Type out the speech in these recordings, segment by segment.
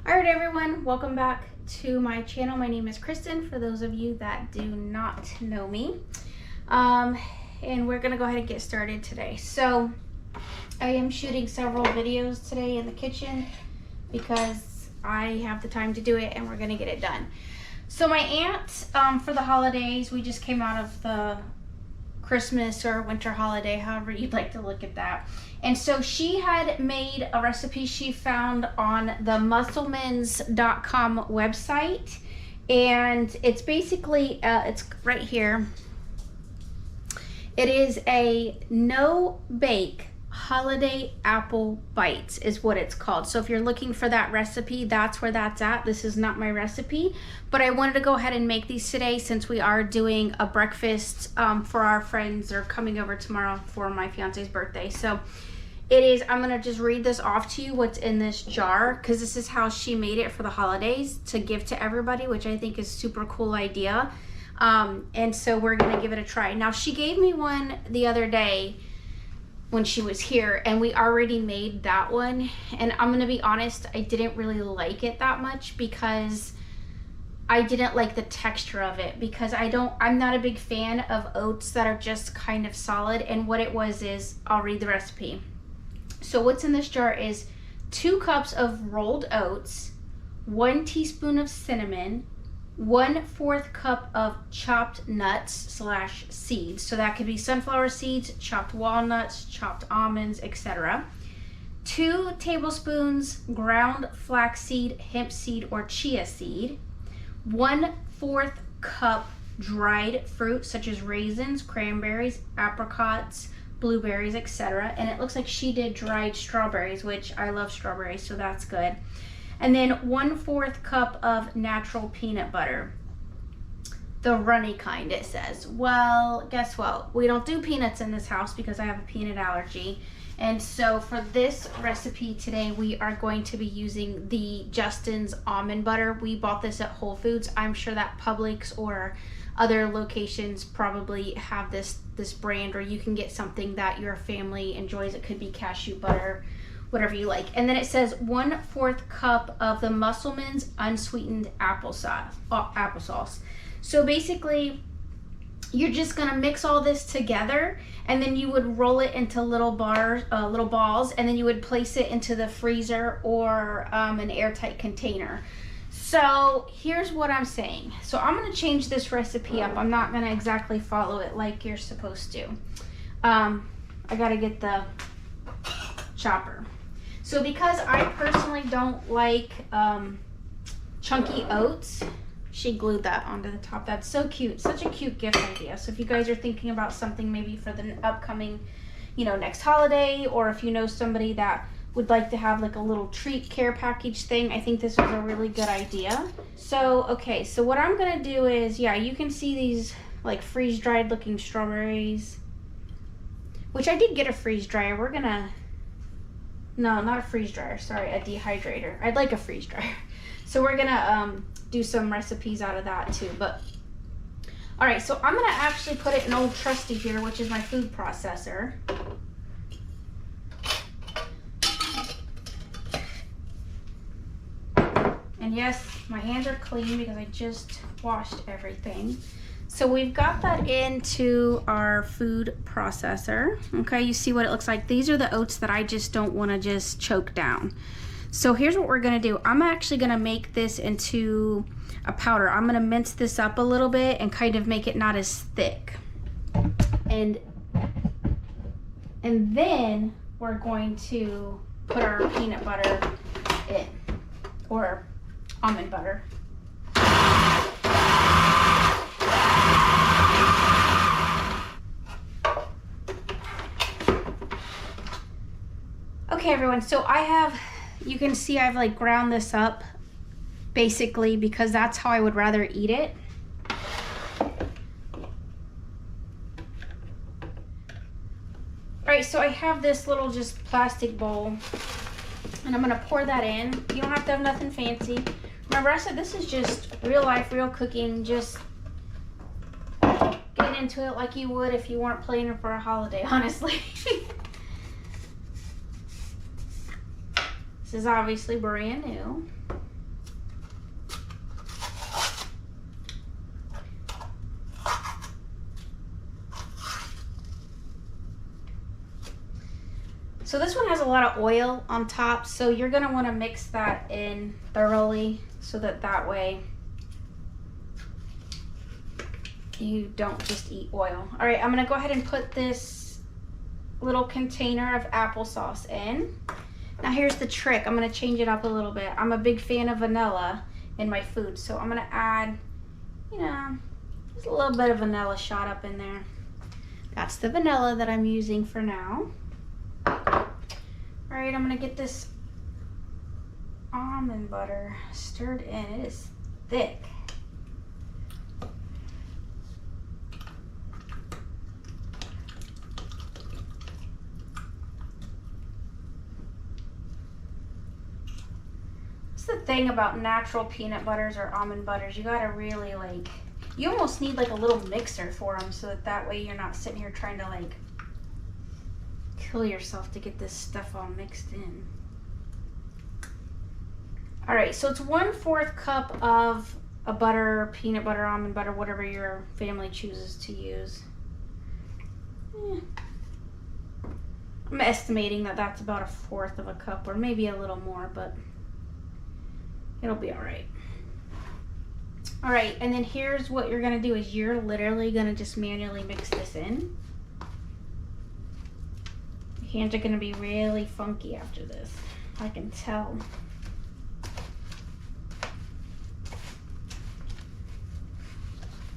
All right, everyone, welcome back to my channel. My name is Kristen, for those of you that do not know me. And we're gonna go ahead and get started today. So I am shooting several videos today in the kitchen because I have the time to do it and we're gonna get it done. So my aunt, for the holidays, we just came out of the Christmas or winter holiday, however you'd like to look at that. And so she had made a recipe she found on the musclemans.com website. And it's basically, it's right here. It is a no-bake holiday apple bites is what it's called. So if you're looking for that recipe, that's where that's at. This is not my recipe, but I wanted to go ahead and make these today since we are doing a breakfast for our friends. They're coming over tomorrow for my fiance's birthday. So it is, I'm gonna just read this off to you what's in this jar, because this is how she made it for the holidays to give to everybody, which I think is super cool idea. And so we're gonna give it a try. Now she gave me one the other day when she was here, and we already made that one, and I'm gonna be honest, I didn't really like it that much because I didn't like the texture of it, because I'm not a big fan of oats that are just kind of solid. And what it was is, I'll read the recipe. So what's in this jar is 2 cups of rolled oats, 1 teaspoon of cinnamon, 1/4 cup of chopped nuts / seeds. So that could be sunflower seeds, chopped walnuts, chopped almonds, etc. 2 tablespoons ground flaxseed, hemp seed, or chia seed. 1/4 cup dried fruit such as raisins, cranberries, apricots, blueberries, etc. And it looks like she did dried strawberries, which I love strawberries, so that's good. And then 1/4 cup of natural peanut butter. The runny kind, it says. Well, guess what? We don't do peanuts in this house because I have a peanut allergy. And so for this recipe today, we are going to be using the Justin's almond butter. We bought this at Whole Foods. I'm sure that Publix or other locations probably have this brand, or you can get something that your family enjoys. It could be cashew butter, whatever you like. And then it says 1/4 cup of the Musclemans unsweetened applesauce. So basically, you're just gonna mix all this together, and then you would roll it into little balls, and then you would place it into the freezer or an airtight container. So here's what I'm saying. So I'm gonna change this recipe up. I'm not gonna exactly follow it like you're supposed to. I gotta get the chopper. So because I personally don't like chunky oats, she glued that onto the top. That's so cute. Such a cute gift idea. So if you guys are thinking about something maybe for the upcoming, next holiday, or if you know somebody that would like to have like a little treat care package thing, I think this is a really good idea. So, okay, so what I'm gonna do is, yeah, you can see these like freeze-dried looking strawberries, which I did get a freeze dryer. No, not a freeze dryer, sorry, a dehydrator. I'd like a freeze dryer. So we're gonna do some recipes out of that too. But all right, so I'm gonna actually put it in old trusty here, which is my food processor. And yes, my hands are clean because I just washed everything. So we've got that into our food processor. Okay, you see what it looks like. These are the oats that I just don't want to just choke down. So here's what we're gonna do. I'm actually gonna make this into a powder. I'm gonna mince this up a little bit and kind of make it not as thick. And then we're going to put our peanut butter in, or almond butter. Okay, everyone, so you can see I've like ground this up basically because that's how I would rather eat it. All right, so I have this little just plastic bowl, and I'm gonna pour that in. You don't have to have nothing fancy. Remember, I said this is just real life, real cooking, just getting into it like you would if you weren't planning for a holiday, honestly. This is obviously brand new. So this one has a lot of oil on top, so you're gonna wanna mix that in thoroughly so that way you don't just eat oil. All right, I'm gonna go ahead and put this little container of applesauce in. Now here's the trick. I'm gonna change it up a little bit. I'm a big fan of vanilla in my food, so I'm gonna add, you know, just a little bit of vanilla shot up in there. That's the vanilla that I'm using for now. All right, I'm gonna get this almond butter stirred in. It is thick. That's the thing about natural peanut butters or almond butters. You gotta really you almost need like a little mixer for them so that way you're not sitting here trying to kill yourself to get this stuff all mixed in. All right, so it's 1/4 cup of a butter, peanut butter, almond butter, whatever your family chooses to use. I'm estimating that that's about 1/4 of a cup or maybe a little more, but it'll be all right. All right, and then here's what you're gonna do is you're literally gonna just manually mix this in. Hands are gonna be really funky after this. I can tell.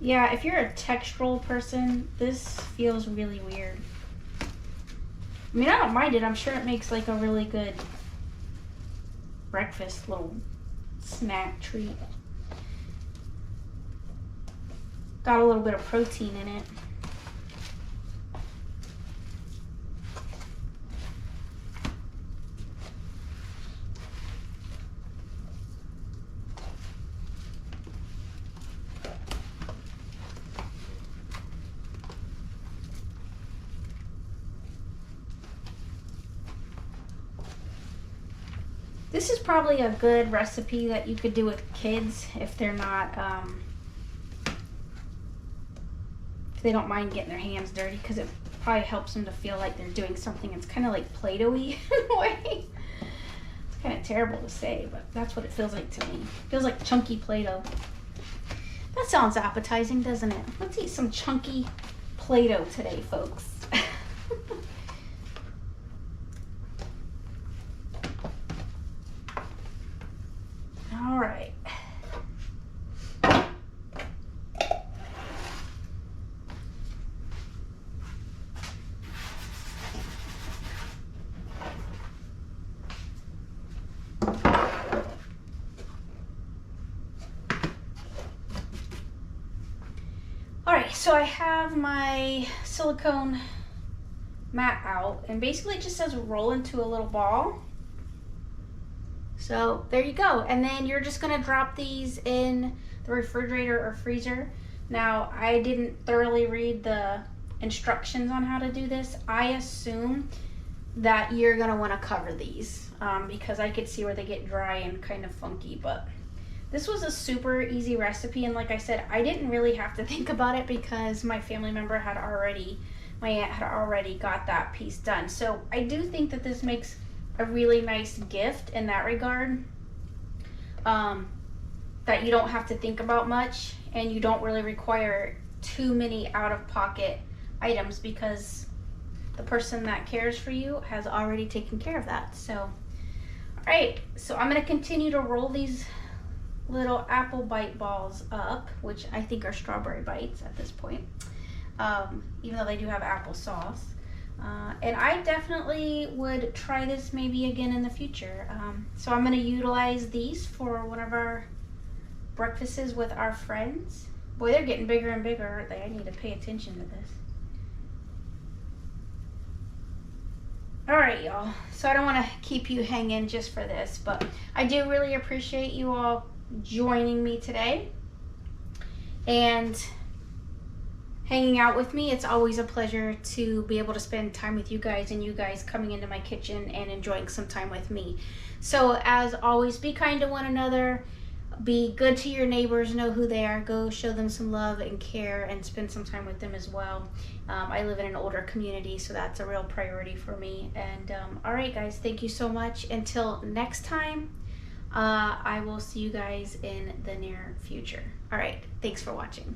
Yeah, if you're a textural person, this feels really weird. I mean, I don't mind it. I'm sure it makes like a really good breakfast little snack treat. Got a little bit of protein in it. This is probably a good recipe that you could do with kids if they're not, if they don't mind getting their hands dirty, because it probably helps them to feel like they're doing something. It's kind of like Play-Doh-y in a way. It's kind of terrible to say, but that's what it feels like to me. It feels like chunky Play-Doh. That sounds appetizing, doesn't it? Let's eat some chunky Play-Doh today, folks. All right. All right, so I have my silicone mat out, and basically it just says roll into a little ball. So there you go. And then you're just gonna drop these in the refrigerator or freezer. Now, I didn't thoroughly read the instructions on how to do this. I assume that you're gonna wanna cover these because I could see where they get dry and kind of funky, but this was a super easy recipe. And like I said, I didn't really have to think about it because my family member had already, my aunt had already got that piece done. So I do think that this makes a really nice gift in that regard, that you don't have to think about much and you don't really require too many out-of-pocket items because the person that cares for you has already taken care of that. So, all right, so I'm gonna continue to roll these little apple bite balls up, which I think are strawberry bites at this point, even though they do have applesauce. And I definitely would try this maybe again in the future. So I'm going to utilize these for one of our breakfasts with our friends. Boy, they're getting bigger and bigger, aren't they? I need to pay attention to this. All right, y'all. So I don't want to keep you hanging just for this, but I do really appreciate you all joining me today and hanging out with me. It's always a pleasure to be able to spend time with you guys and you guys coming into my kitchen and enjoying some time with me. So as always, be kind to one another. be good to your neighbors, know who they are, go show them some love and care, and spend some time with them as well. I live in an older community, so that's a real priority for me. And all right, guys, thank you so much. Until next time, I will see you guys in the near future. All right, thanks for watching.